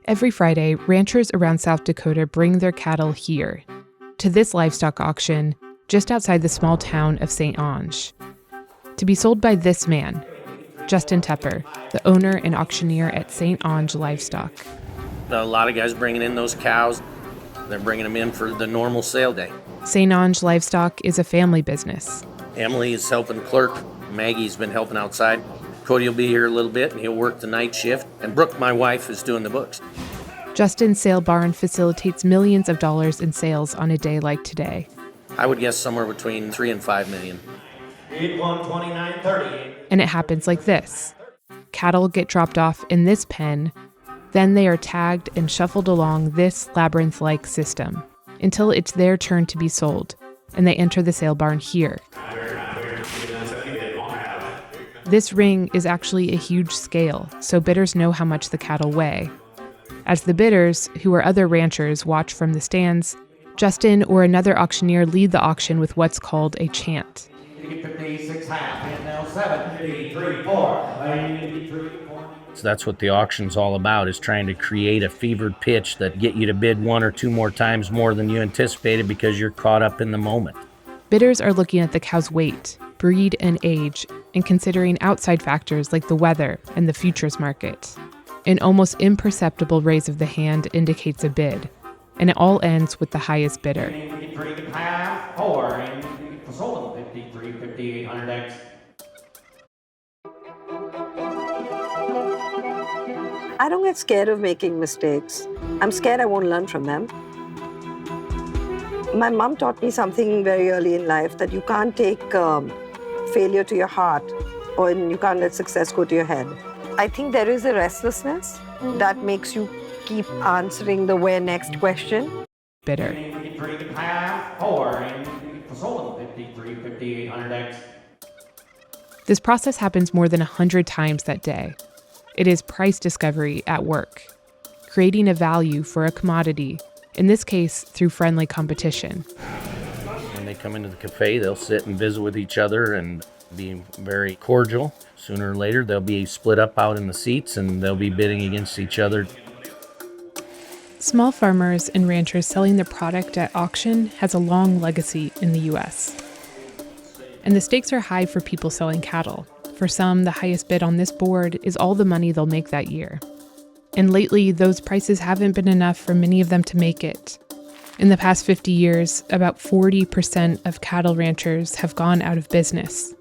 Every Friday, ranchers around South Dakota bring their cattle here, to this livestock auction just outside the small town of St. Onge, to be sold by this man, Justin Tepper, the owner and auctioneer at St. Onge Livestock. A lot of guys bringing in those cows, they're bringing them in for the normal sale day. St. Onge Livestock is a family business. Emily is helping clerk. Maggie's been helping outside. Cody will be here a little bit, and he'll work the night shift. And Brooke, my wife, is doing the books. Justin's sale barn facilitates millions of dollars in sales on a day like today. I would guess somewhere between 3 and 5 million. 129.30. And it happens like this. Cattle get dropped off in this pen, then they are tagged and shuffled along this labyrinth-like system until it's their turn to be sold, and they enter the sale barn here. This ring is actually a huge scale, so bidders know how much the cattle weigh. As the bidders, who are other ranchers, watch from the stands, Justin or another auctioneer lead the auction with what's called a chant. 56 half, and now 7, 83, 4, 83, 4. So that's what the auction's all about, is trying to create a fevered pitch that get you to bid 1 or 2 more times more than you anticipated because you're caught up in the moment. Bidders are looking at the cow's weight, breed, and age, and considering outside factors like the weather and the futures market. An almost imperceptible raise of the hand indicates a bid, and it all ends with the highest bidder. 53 half, 4, and sold 53, 5800X. I don't get scared of making mistakes. I'm scared I won't learn from them. My mom taught me something very early in life, that you can't take failure to your heart, or you can't let success go to your head. I think there is a restlessness that makes you keep answering the where next question. Bidder. 53 half, 4, and sold 53, 5800X. This process happens more than 100 times that day. It is price discovery at work, creating a value for a commodity, in this case through friendly competition. When they come into the cafe, they'll sit and visit with each other and be very cordial. Sooner or later, they'll be split up out in the seats and they'll be bidding against each other. Small farmers and ranchers selling their product at auction has a long legacy in the U.S. And the stakes are high for people selling cattle. For some, the highest bid on this board is all the money they'll make that year. And lately, those prices haven't been enough for many of them to make it. In the past 50 years, about 40% of cattle ranchers have gone out of business.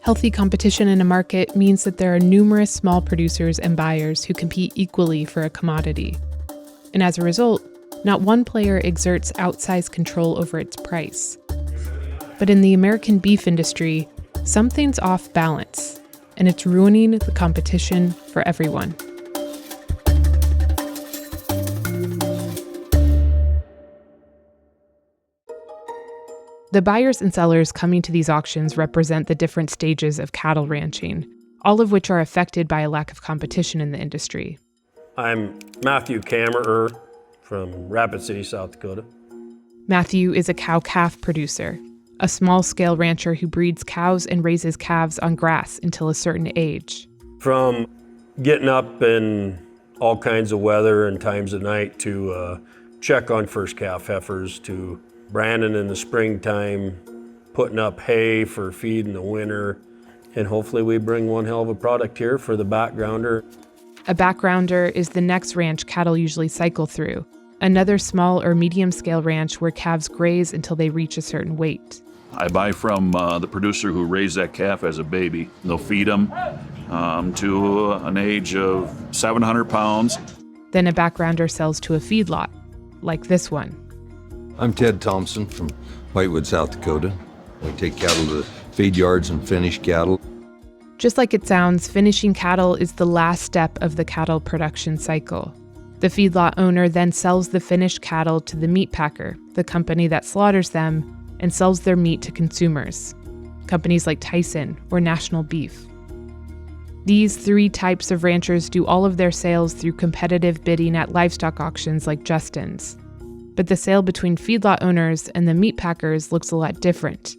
Healthy competition in a market means that there are numerous small producers and buyers who compete equally for a commodity. And as a result, not one player exerts outsized control over its price. But in the American beef industry, something's off balance, and it's ruining the competition for everyone. The buyers and sellers coming to these auctions represent the different stages of cattle ranching, all of which are affected by a lack of competition in the industry. I'm Matthew Kammerer from Rapid City, South Dakota. Matthew is a cow-calf producer, a small-scale rancher who breeds cows and raises calves on grass until a certain age. From getting up in all kinds of weather and times of night to check on first calf heifers, to branding in the springtime, putting up hay for feed in the winter, and hopefully we bring one hell of a product here for the backgrounder. A backgrounder is the next ranch cattle usually cycle through, another small or medium-scale ranch where calves graze until they reach a certain weight. I buy from the producer who raised that calf as a baby. They'll feed them to an age of 700 pounds. Then a backgrounder sells to a feedlot, like this one. I'm Ted Thompson from Whitewood, South Dakota. We take cattle to feed yards and finish cattle. Just like it sounds, finishing cattle is the last step of the cattle production cycle. The feedlot owner then sells the finished cattle to the meat packer, the company that slaughters them and sells their meat to consumers, companies like Tyson or National Beef. These 3 types of ranchers do all of their sales through competitive bidding at livestock auctions like Justin's. But the sale between feedlot owners and the meat packers looks a lot different.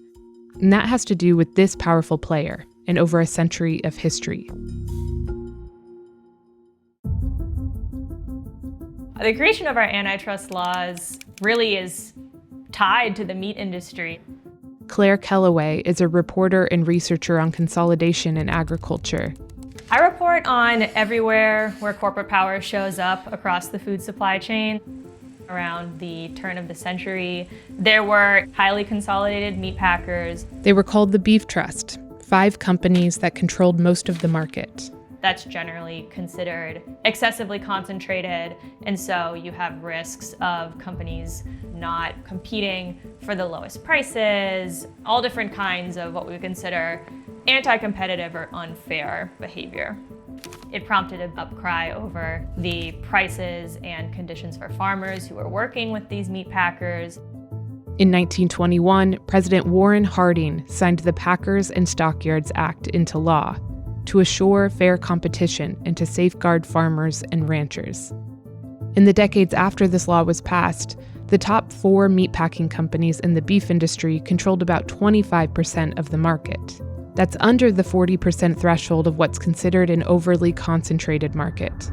And that has to do with this powerful player and over a century of history. The creation of our antitrust laws really is tied to the meat industry. Claire Kellaway is a reporter and researcher on consolidation in agriculture. I report on everywhere where corporate power shows up across the food supply chain. Around the turn of the century, there were highly consolidated meat packers. They were called the Beef Trust, 5 companies that controlled most of the market. That's generally considered excessively concentrated, and so you have risks of companies not competing for the lowest prices, all different kinds of what we would consider anti-competitive or unfair behavior. It prompted an outcry over the prices and conditions for farmers who were working with these meat packers. In 1921, President Warren Harding signed the Packers and Stockyards Act into law to assure fair competition and to safeguard farmers and ranchers. In the decades after this law was passed, the top 4 meatpacking companies in the beef industry controlled about 25% of the market. That's under the 40% threshold of what's considered an overly concentrated market.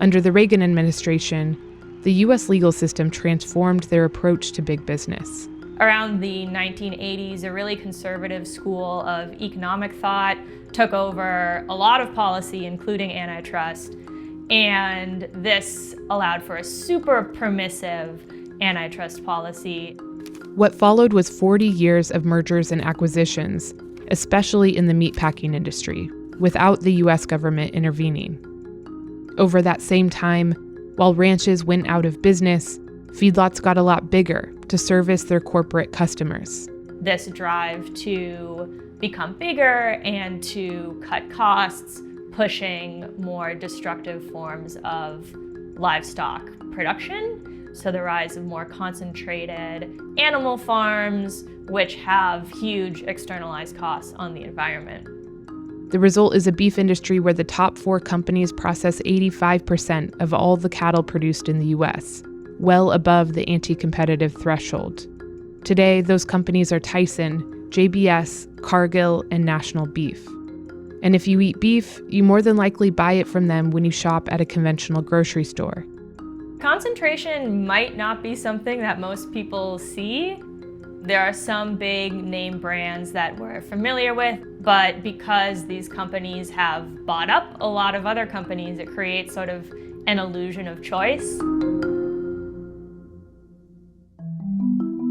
Under the Reagan administration, the U.S. legal system transformed their approach to big business. Around the 1980s, a really conservative school of economic thought took over a lot of policy, including antitrust, and this allowed for a super permissive antitrust policy. What followed was 40 years of mergers and acquisitions, especially in the meatpacking industry, without the U.S. government intervening. Over that same time, while ranches went out of business, feedlots got a lot bigger to service their corporate customers. This drive to become bigger and to cut costs, pushing more destructive forms of livestock production. So the rise of more concentrated animal farms, which have huge externalized costs on the environment. The result is a beef industry where the top 4 companies process 85% of all the cattle produced in the U.S., well above the anti-competitive threshold. Today, those companies are Tyson, JBS, Cargill, and National Beef. And if you eat beef, you more than likely buy it from them when you shop at a conventional grocery store. Concentration might not be something that most people see. There are some big name brands that we're familiar with, but because these companies have bought up a lot of other companies, it creates sort of an illusion of choice.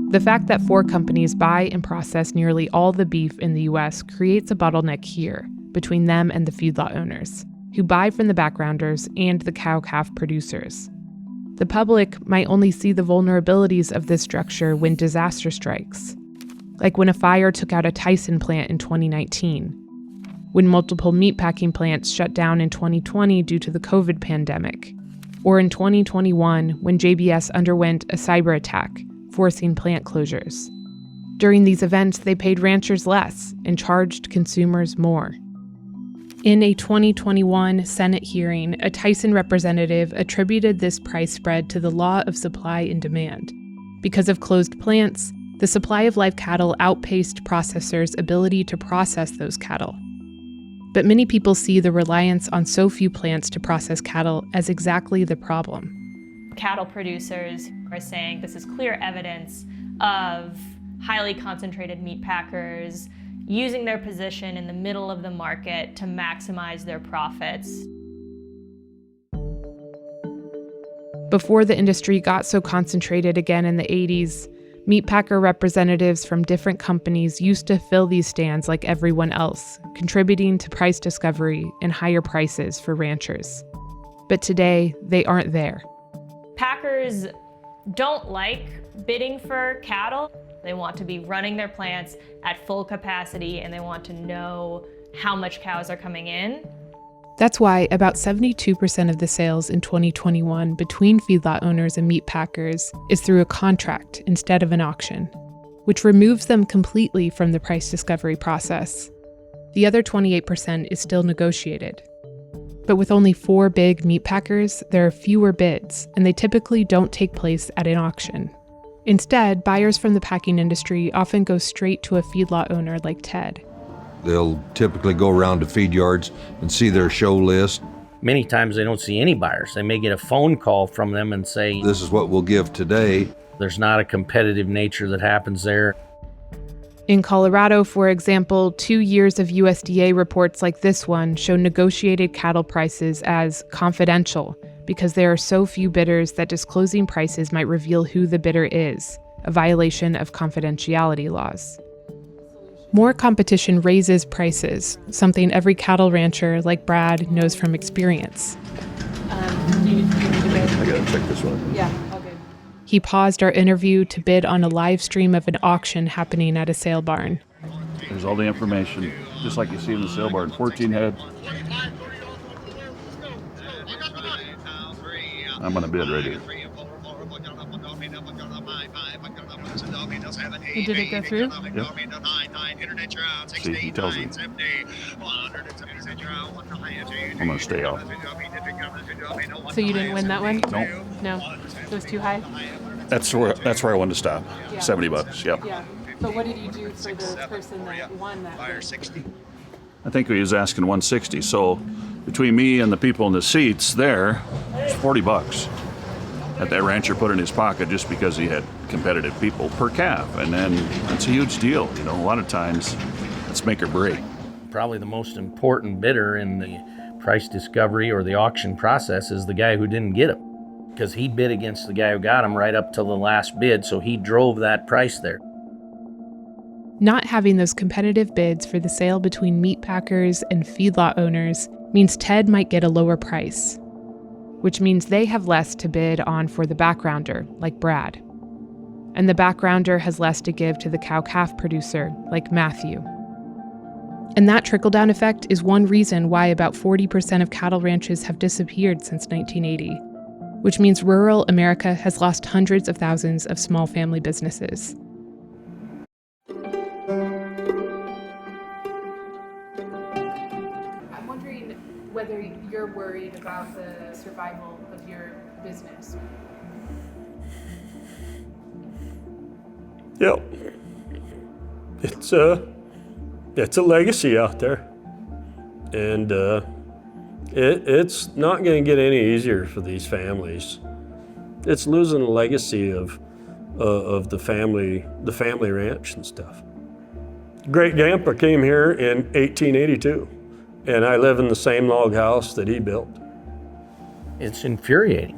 The fact that 4 companies buy and process nearly all the beef in the U.S. creates a bottleneck here between them and the feedlot owners, who buy from the backgrounders and the cow-calf producers. The public might only see the vulnerabilities of this structure when disaster strikes, like when a fire took out a Tyson plant in 2019, when multiple meatpacking plants shut down in 2020 due to the COVID pandemic, or in 2021 when JBS underwent a cyber attack, forcing plant closures. During these events, they paid ranchers less and charged consumers more. In a 2021 Senate hearing, a Tyson representative attributed this price spread to the law of supply and demand. Because of closed plants, the supply of live cattle outpaced processors' ability to process those cattle. But many people see the reliance on so few plants to process cattle as exactly the problem. Cattle producers are saying this is clear evidence of highly concentrated meat packers using their position in the middle of the market to maximize their profits. Before the industry got so concentrated again in the 80s, meatpacker representatives from different companies used to fill these stands like everyone else, contributing to price discovery and higher prices for ranchers. But today, they aren't there. Packers don't like bidding for cattle. They want to be running their plants at full capacity, and they want to know how much cows are coming in. That's why about 72% of the sales in 2021 between feedlot owners and meat packers is through a contract instead of an auction, which removes them completely from the price discovery process. The other 28% is still negotiated. But with only 4 big meat packers, there are fewer bids, and they typically don't take place at an auction. Instead, buyers from the packing industry often go straight to a feedlot owner like Ted. They'll typically go around to feed yards and see their show list. Many times they don't see any buyers. They may get a phone call from them and say, This is what we'll give today. there's not a competitive nature that happens there. In Colorado, for example, 2 years of USDA reports like this one show negotiated cattle prices as confidential because there are so few bidders that disclosing prices might reveal who the bidder is, a violation of confidentiality laws. More competition raises prices, something every cattle rancher like Brad knows from experience. I gotta check this one. Yeah, all good. He paused our interview to bid on a live stream of an auction happening at a sale barn. There's all the information, just like you see in the sale barn. 14 head. I'm gonna bid right here. Did it go through? Yep. See, he tells me. I'm gonna stay off. So you didn't win that one? Nope. No? It was too high? That's where I wanted to stop. Yeah. $70. Yep. Yeah. But what did you do for the person that won that bid? I think he was asking 160. So between me and the people in the seats there, it's $40 that rancher put in his pocket just because he had competitive people per calf. And then that's a huge deal. You know, a lot of times it's make or break. Probably the most important bidder in the price discovery or the auction process is the guy who didn't get him, because he bid against the guy who got him right up till the last bid, so he drove that price there. Not having those competitive bids for the sale between meat packers and feedlot owners means Ted might get a lower price, which means they have less to bid on for the backgrounder, like Brad. And the backgrounder has less to give to the cow-calf producer, like Matthew. And that trickle-down effect is one reason why about 40% of cattle ranches have disappeared since 1980, which means rural America has lost hundreds of thousands of small family businesses. I'm wondering whether you're worried about the survival of your business. Yep. It's a legacy out there. And it's not going to get any easier for these families. It's losing a legacy of the family ranch and stuff. Great grandpa came here in 1882, and I live in the same log house that he built. It's infuriating.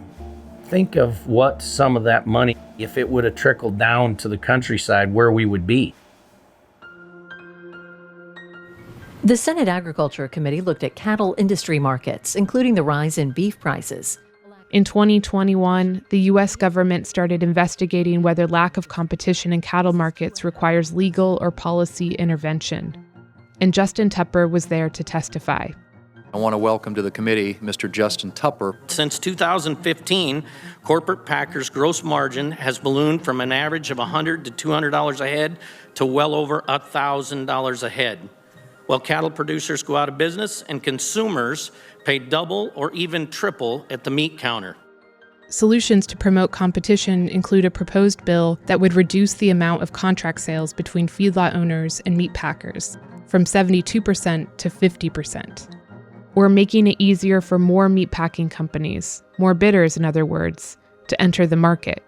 Think of what some of that money, if it would have trickled down to the countryside, where we would be. The Senate Agriculture Committee looked at cattle industry markets, including the rise in beef prices. In 2021, the U.S. government started investigating whether lack of competition in cattle markets requires legal or policy intervention. And Justin Tupper was there to testify. I want to welcome to the committee Mr. Justin Tupper. Since 2015, corporate packers' gross margin has ballooned from an average of $100 to $200 a head to well over $1,000 a head. While cattle producers go out of business and consumers pay double or even triple at the meat counter. Solutions to promote competition include a proposed bill that would reduce the amount of contract sales between feedlot owners and meat packers from 72% to 50%. Or making it easier for more meatpacking companies, more bidders in other words, to enter the market.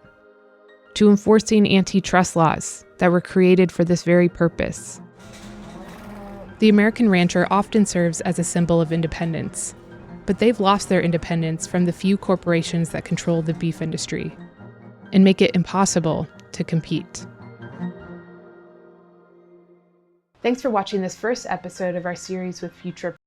To enforcing antitrust laws that were created for this very purpose. The American rancher often serves as a symbol of independence, but they've lost their independence from the few corporations that control the beef industry and make it impossible to compete. Thanks for watching this first episode of our series with Future